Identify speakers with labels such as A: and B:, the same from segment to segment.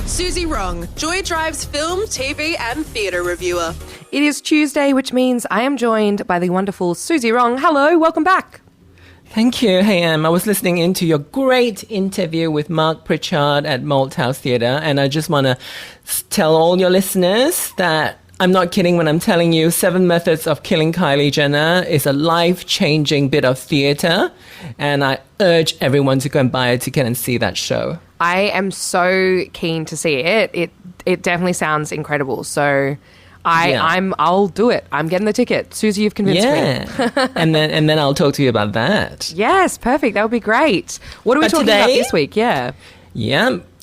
A: Suzy Wrong, Joy Drive's film, TV and theatre reviewer.
B: It is Tuesday, which means I am joined by the wonderful Suzy Wrong. Hello, welcome back.
C: Thank you. Hey, I was listening into your great interview with Mark Pritchard at Malthouse Theatre, and I just want to tell all your listeners that I'm not kidding when I'm telling you 7 Methods of Killing Kylie Jenner is a life-changing bit of theatre, and I urge everyone to go and buy a ticket and see that show.
B: I am so keen to see it. It definitely sounds incredible. So I'll do it. I'm getting the ticket. Suzy, you've convinced me.
C: and then I'll talk to you about that.
B: Yes, perfect. That would be great. What are we talking about this week? Yeah.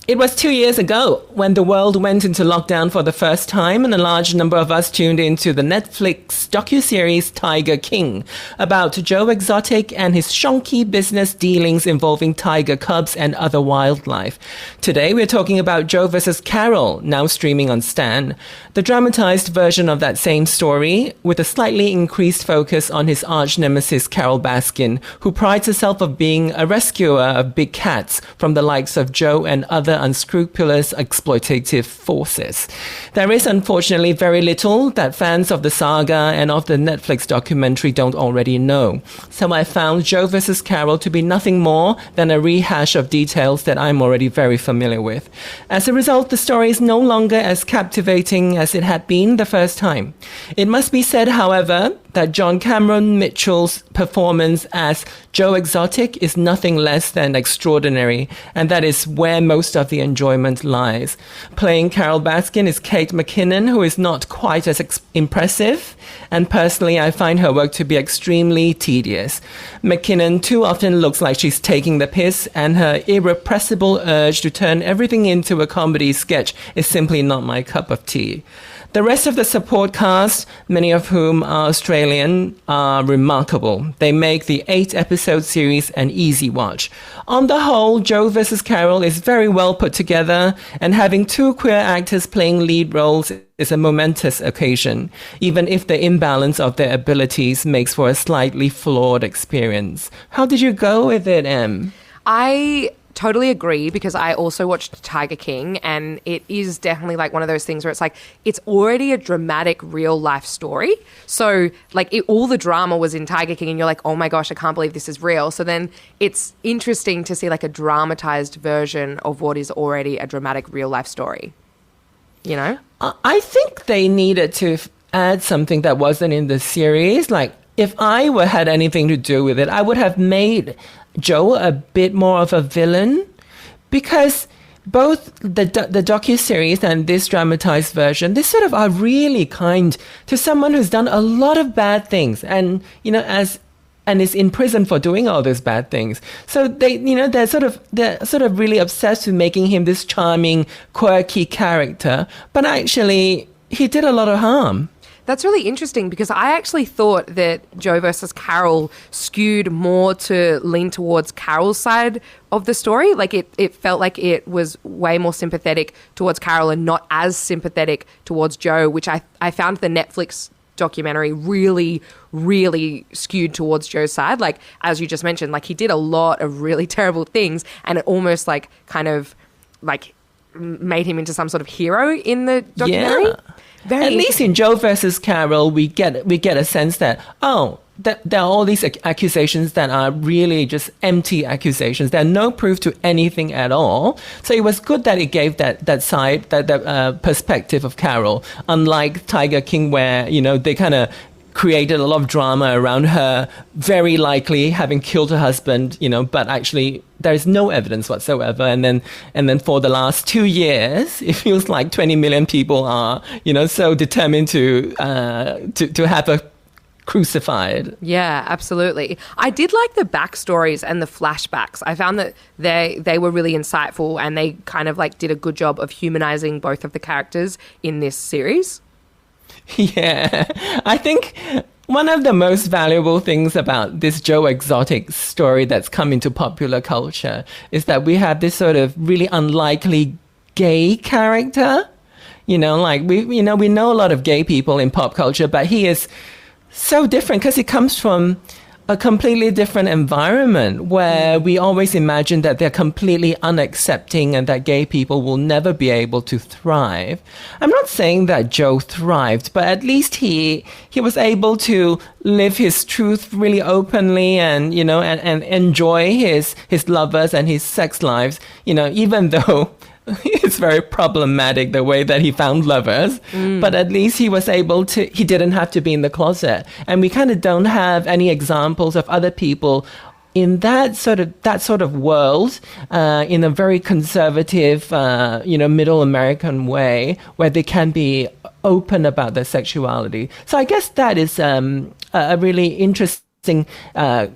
C: It was 2 years ago when the world went into lockdown for the first time, and a large number of us tuned into the Netflix docuseries Tiger King about Joe Exotic and his shonky business dealings involving tiger cubs and other wildlife. Today we're talking about Joe vs. Carole, now streaming on Stan, the dramatized version of that same story with a slightly increased focus on his arch nemesis Carole Baskin, who prides herself of being a rescuer of big cats from the likes of Joe and other unscrupulous exploitative forces. There is unfortunately very little that fans of the saga and of the Netflix documentary don't already know. So I found Joe vs. Carole to be nothing more than a rehash of details that I'm already very familiar with. As a result, the story is no longer as captivating as it had been the first time. It must be said, however, that John Cameron Mitchell's performance as Joe Exotic is nothing less than extraordinary, and that is where most of the enjoyment lies. Playing Carole Baskin is Kate McKinnon, who is not quite as impressive, and personally I find her work to be extremely tedious. McKinnon too often looks like she's taking the piss, and her irrepressible urge to turn everything into a comedy sketch is simply not my cup of tea. The rest of the support cast, many of whom are Australian, are remarkable. They make the 8-episode series an easy watch. On the whole, Joe vs. Carole is very well put together, and having 2 queer actors playing lead roles is a momentous occasion, even if the imbalance of their abilities makes for a slightly flawed experience. How did you go with it, Em?
B: I totally agree, because I also watched Tiger King, and it is definitely like one of those things where it's like it's already a dramatic real life story. So like all the drama was in Tiger King, and you're like, oh my gosh, I can't believe this is real. So then it's interesting to see like a dramatized version of what is already a dramatic real life story. You know?
C: I think they needed to add something that wasn't in the series. Like if I had anything to do with it, I would have made Joe a bit more of a villain, because both the docuseries and this dramatized version, they sort of are really kind to someone who's done a lot of bad things, and and is in prison for doing all those bad things. So they're sort of really obsessed with making him this charming, quirky character, but actually he did a lot of harm.
B: That's really interesting, because I actually thought that Joe versus Carole skewed more to lean towards Carole's side of the story. Like it felt like it was way more sympathetic towards Carole and not as sympathetic towards Joe, which I found the Netflix documentary really, really skewed towards Joe's side. Like, as you just mentioned, like he did a lot of really terrible things, and it almost like kind of like made him into some sort of hero in the documentary.
C: Yeah. At least in Joe versus Carole, we get a sense that, there are all these accusations that are really just empty accusations. There are no proof to anything at all. So it was good that it gave that side, that perspective of Carole, unlike Tiger King, where, they kind of created a lot of drama around her very likely having killed her husband, but actually there is no evidence whatsoever. And then for the last 2 years, it feels like 20 million people are, so determined to have her crucified.
B: Yeah, absolutely. I did like the backstories and the flashbacks. I found that they were really insightful, and they kind of like did a good job of humanizing both of the characters in this series.
C: Yeah, I think one of the most valuable things about this Joe Exotic story that's come into popular culture is that we have this sort of really unlikely gay character. We know a lot of gay people in pop culture, but he is so different because he comes from a completely different environment where we always imagine that they're completely unaccepting and that gay people will never be able to thrive. I'm not saying that Joe thrived, but at least he was able to live his truth really openly and, you know, and enjoy his lovers and his sex lives, you know, even though it's very problematic the way that he found lovers, but at least he was able to, he didn't have to be in the closet. And we kind of don't have any examples of other people in that sort of world, in a very conservative, middle American way, where they can be open about their sexuality. So I guess that is a really interesting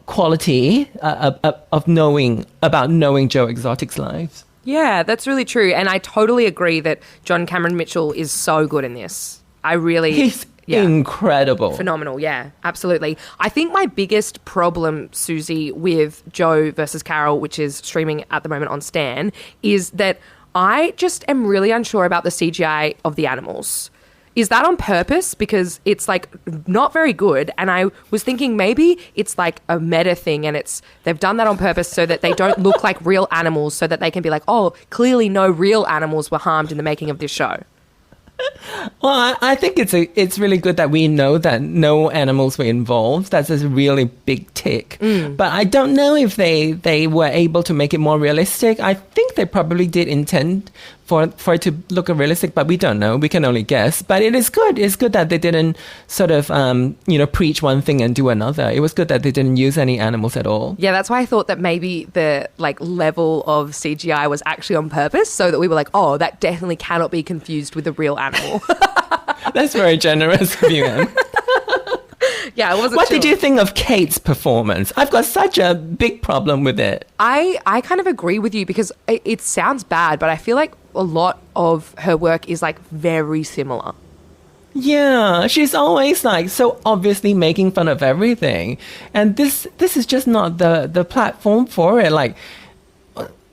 C: quality of knowing Joe Exotic's lives.
B: Yeah, that's really true. And I totally agree that John Cameron Mitchell is so good in this. He's
C: incredible.
B: Phenomenal, yeah, absolutely. I think my biggest problem, Suzy, with Joe versus Carole, which is streaming at the moment on Stan, is that I just am really unsure about the CGI of the animals. Is that on purpose? Because it's like not very good. And I was thinking maybe it's like a meta thing and they've done that on purpose so that they don't look like real animals, so that they can be like, oh, clearly no real animals were harmed in the making of this show.
C: Well, I think it's really good that we know that no animals were involved. That's a really big tick. But I don't know if they were able to make it more realistic. I think they probably did intend for it to look realistic, but we don't know. We can only guess. But it is good. It's good that they didn't sort of, preach one thing and do another. It was good that they didn't use any animals at all.
B: Yeah, that's why I thought that maybe the level of CGI was actually on purpose, so that we were like, oh, that definitely cannot be confused with a real animal.
C: That's very generous of you, Em.
B: Yeah, I wasn't
C: What
B: sure.
C: did you think of Kate's performance? I've got such a big problem with it.
B: I kind of agree with you, because it sounds bad, but I feel like a lot of her work is like very similar.
C: Yeah, she's always like so obviously making fun of everything. And this is just not the platform for it. Like,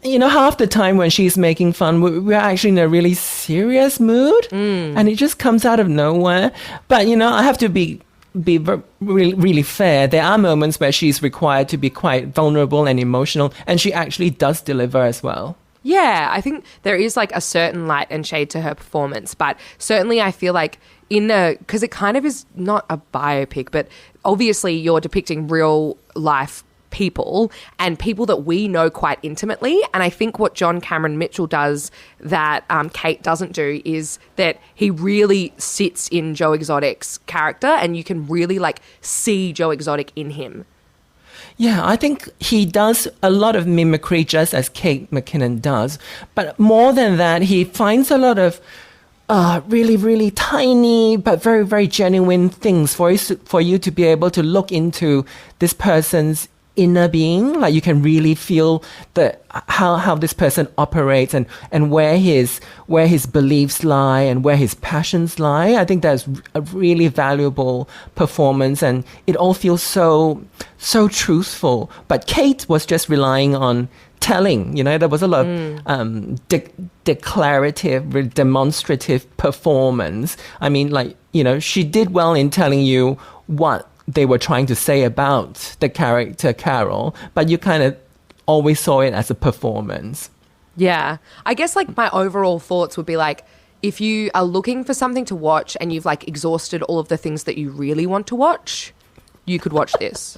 C: you know, half the time when she's making fun, we're actually in a really serious mood. And it just comes out of nowhere. But, you know, I have to be really, really fair. There are moments where she's required to be quite vulnerable and emotional, and she actually does deliver as well.
B: Yeah, I think there is like a certain light and shade to her performance, but certainly I feel like because it kind of is not a biopic, but obviously you're depicting real life people and people that we know quite intimately. And I think what John Cameron Mitchell does that Kate doesn't do is that he really sits in Joe Exotic's character, and you can really like see Joe Exotic in him.
C: Yeah, I think he does a lot of mimicry just as Kate McKinnon does. But more than that, he finds a lot of really, really tiny but very, very genuine things for you to be able to look into this person's inner being. Like you can really feel how this person operates and where his beliefs lie and where his passions lie. I think that's a really valuable performance, and it all feels so truthful. But Kate was just relying on telling. You know, there was a lot of declarative, demonstrative performance. I mean, like, you know, she did well in telling you what they were trying to say about the character Carole, but you kind of always saw it as a performance.
B: Yeah. I guess like my overall thoughts would be like, if you are looking for something to watch and you've like exhausted all of the things that you really want to watch, you could watch this.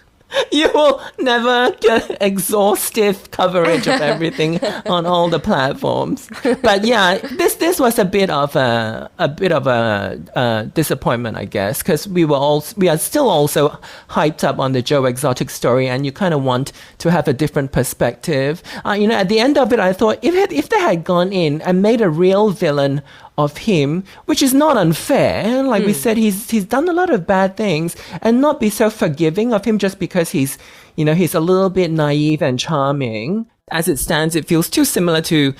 C: You will never get exhaustive coverage of everything on all the platforms. But yeah, this was a bit of a disappointment, I guess, because we are still also hyped up on the Joe Exotic story, and you kind of want to have a different perspective. You know, at the end of it, I thought if they had gone in and made a real villain of him, which is not unfair. Like we said, he's done a lot of bad things, and not be so forgiving of him just because he's a little bit naive and charming. As it stands, it feels too similar to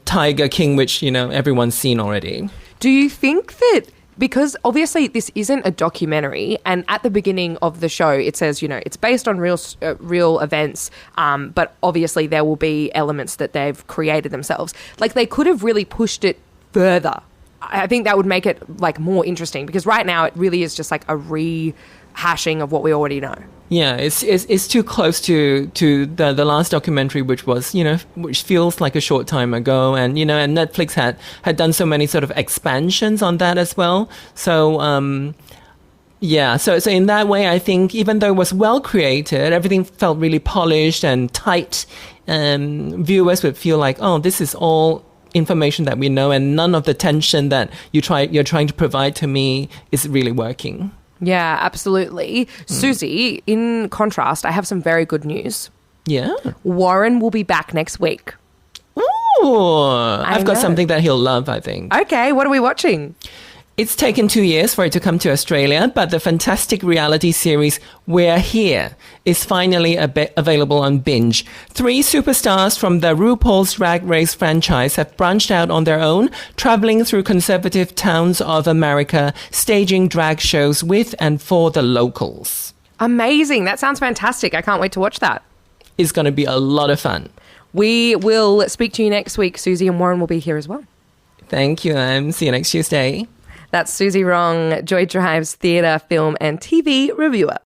C: Tiger King, which, you know, everyone's seen already.
B: Do you think that, because obviously this isn't a documentary, and at the beginning of the show it says, you know, it's based on real events, but obviously there will be elements that they've created themselves. Like they could have really pushed it further. I think that would make it like more interesting, because right now it really is just like a rehashing of what we already know.
C: Yeah, it's too close to the last documentary, which was, which feels like a short time ago, and and Netflix had done so many sort of expansions on that as well. So yeah, so in that way, I think even though it was well created, everything felt really polished and tight. Viewers would feel like, oh, this is all information that we know, and none of the tension that you're trying to provide to me is really working.
B: Yeah, absolutely. Suzy, in contrast, I have some very good news.
C: Yeah.
B: Warren will be back next week.
C: Ooh, I've got something that he'll love, I think.
B: Okay, what are we watching?
C: It's taken 2 years for it to come to Australia, but the fantastic reality series We're Here is finally available on Binge. 3 superstars from the RuPaul's Drag Race franchise have branched out on their own, traveling through conservative towns of America, staging drag shows with and for the locals.
B: Amazing. That sounds fantastic. I can't wait to watch that.
C: It's going to be a lot of fun.
B: We will speak to you next week. Suzy and Warren will be here as well.
C: Thank you, see you next Tuesday.
B: That's Suzy Rong, Joy Drive's theatre, film and TV reviewer.